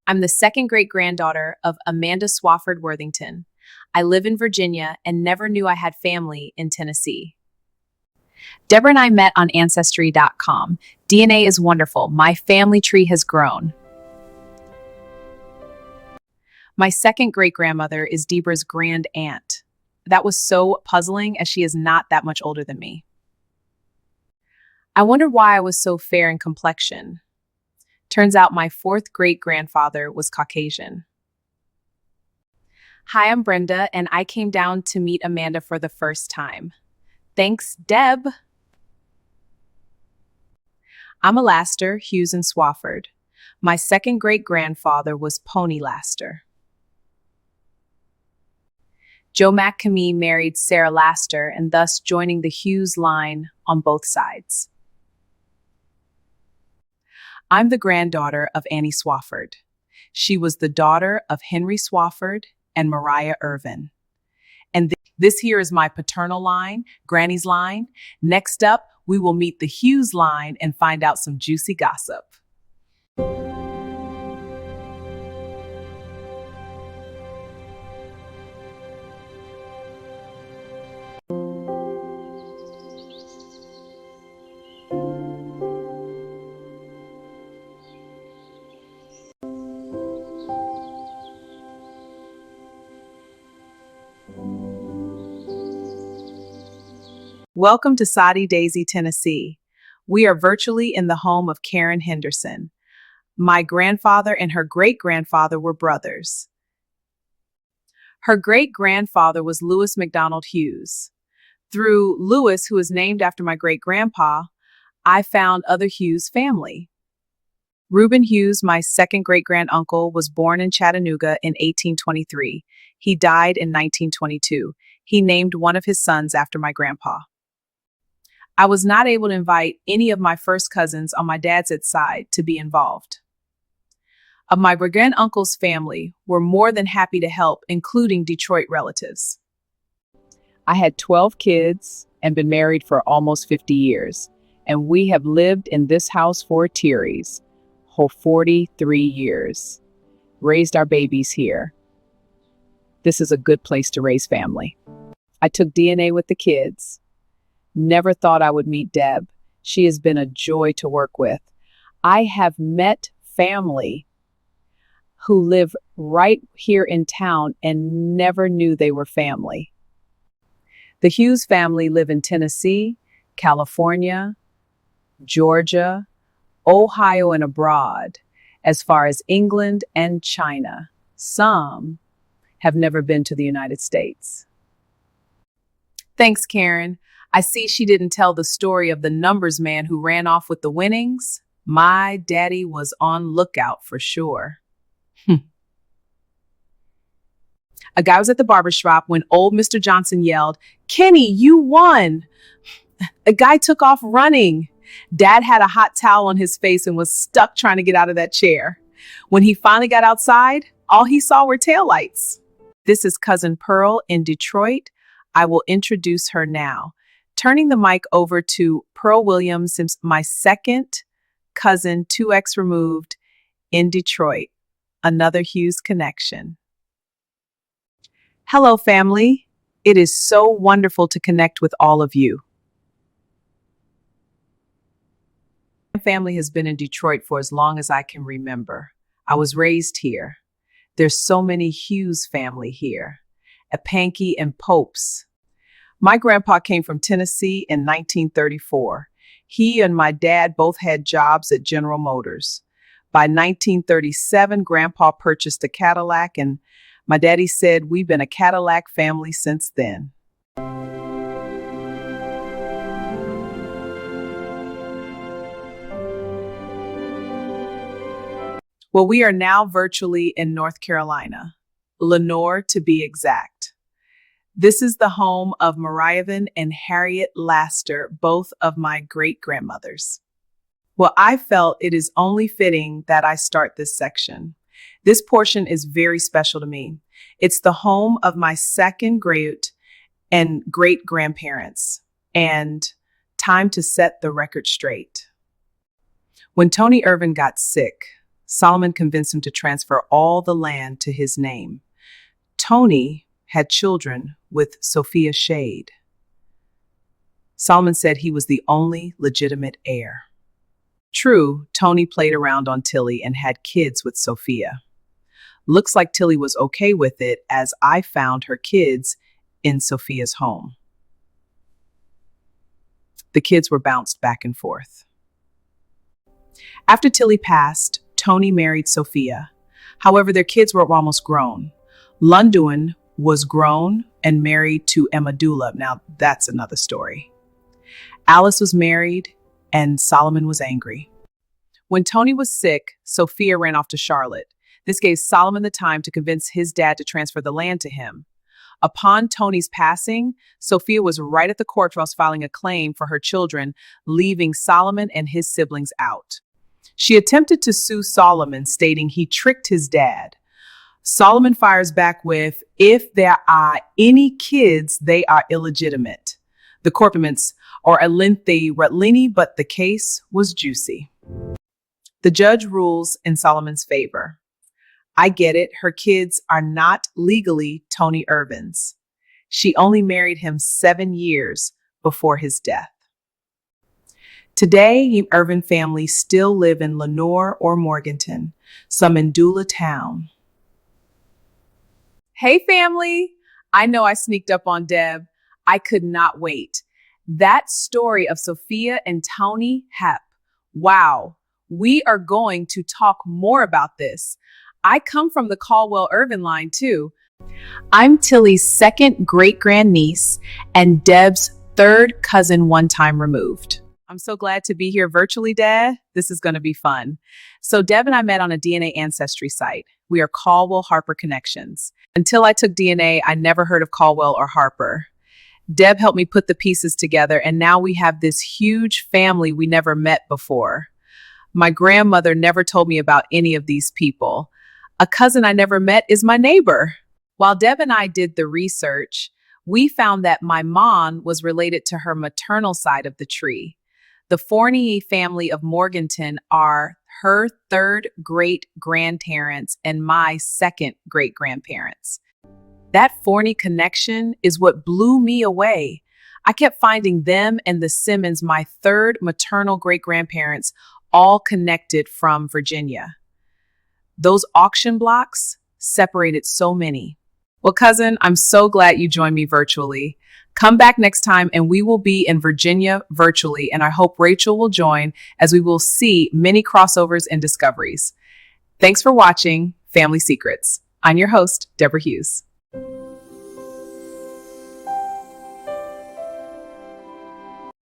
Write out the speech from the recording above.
I'm the second great-granddaughter of Amanda Swafford Worthington. I live in Virginia and never knew I had family in Tennessee. Debra and I met on Ancestry.com. DNA is wonderful. My family tree has grown. My second great-grandmother is Debra's grand aunt. That was so puzzling as she is not that much older than me. I wondered why I was so fair in complexion. Turns out my fourth great-grandfather was Caucasian. Hi, I'm Brenda, and I came down to meet Amanda for the first time. Thanks, Deb. I'm a Laster, Hughes, and Swafford. My second great-grandfather was Pony Laster. Joe McCamey married Sarah Laster and thus joining the Hughes line on both sides. I'm the granddaughter of Annie Swafford. She was the daughter of Henry Swafford and Mariah Irvin. And this here is my paternal line, Granny's line. Next up, we will meet the Hughes line and find out some juicy gossip. Welcome to Soddy Daisy, Tennessee. We are virtually in the home of Karen Henderson. My grandfather and her great-grandfather were brothers. Her great-grandfather was Lewis McDonald Hughes. Through Lewis, who is named after my great-grandpa, I found other Hughes family. Reuben Hughes, my second great-granduncle, was born in Chattanooga in 1823. He died in 1922. He named one of his sons after my grandpa. I was not able to invite any of my first cousins on my dad's side to be involved. Of my great-uncle's family were more than happy to help, including Detroit relatives. I had 12 kids and been married for almost 50 years, and we have lived in this house for 43 years. Raised our babies here. This is a good place to raise family. I took DNA with the kids. Never thought I would meet Deb. She has been a joy to work with. I have met family who live right here in town and never knew they were family. The Hughes family live in Tennessee, California, Georgia, Ohio, and abroad, as far as England and China. Some have never been to the United States. Thanks, Karen. I see she didn't tell the story of the numbers man who ran off with the winnings. My daddy was on lookout for sure. A guy was at the barbershop when old Mr. Johnson yelled, "Kenny, you won!" A guy took off running. Dad had a hot towel on his face and was stuck trying to get out of that chair. When he finally got outside, all he saw were taillights. This is Cousin Pearl in Detroit. I will introduce her now. Turning the mic over to Pearl Williams, my second cousin, 2x removed, in Detroit. Another Hughes connection. Hello, family. It is so wonderful to connect with all of you. My family has been in Detroit for as long as I can remember. I was raised here. There's so many Hughes family here. Epanke and Popes. My grandpa came from Tennessee in 1934. He and my dad both had jobs at General Motors. By 1937, Grandpa purchased a Cadillac, and my daddy said we've been a Cadillac family since then. Well, we are now virtually in North Carolina, Lenoir to be exact. This is the home of Mariah and Harriet Laster, both of my great-grandmothers. Well, I felt it is only fitting that I start this section. This portion is very special to me. It's the home of my second great and great-grandparents, and time to set the record straight. When Tony Irvin got sick, Solomon convinced him to transfer all the land to his name. Tony had children with Sophia Shade. Solomon said he was the only legitimate heir. True, Tony played around on Tilly and had kids with Sophia. Looks like Tilly was okay with it, as I found her kids in Sophia's home. The kids were bounced back and forth. After Tilly passed, Tony married Sophia. However, their kids were almost grown. Lunduin was grown and married to Emadula. Now, that's another story. Alice was married, and Solomon was angry. When Tony was sick, Sophia ran off to Charlotte. This gave Solomon the time to convince his dad to transfer the land to him. Upon Tony's passing, Sophia was right at the courthouse filing a claim for her children, leaving Solomon and his siblings out. She attempted to sue Solomon, stating he tricked his dad. Solomon fires back with, "If there are any kids, they are illegitimate." The corpuments are Alinthi Rutlini, but the case was juicy. The judge rules in Solomon's favor. I get it, her kids are not legally Tony Irvin's. She only married him 7 years before his death. Today, the Irvin family still live in Lenore or Morganton, some in Dula town. Hey family! I know I sneaked up on Deb. I could not wait. That story of Sophia and Tony Hep. Wow, we are going to talk more about this. I come from the Caldwell Irvin line too. I'm Tilly's second great-grandniece and Deb's third cousin one time removed. I'm so glad to be here virtually, Dad. This is going to be fun. So Deb and I met on a DNA ancestry site. We are Caldwell Harper connections. Until I took DNA, I never heard of Caldwell or Harper. Deb helped me put the pieces together, and now we have this huge family we never met before. My grandmother never told me about any of these people. A cousin I never met is my neighbor. While Deb and I did the research, we found that my mom was related to her maternal side of the tree. The Fournier family of Morganton are her third great-grandparents and my second great-grandparents. That Fournier connection is what blew me away. I kept finding them and the Simmons, my third maternal great-grandparents, all connected from Virginia. Those auction blocks separated so many. Well, cousin, I'm so glad you joined me virtually. Come back next time and we will be in Virginia virtually, and I hope Rachel will join as we will see many crossovers and discoveries. Thanks for watching Family Secrets. I'm your host, Debra Hughes.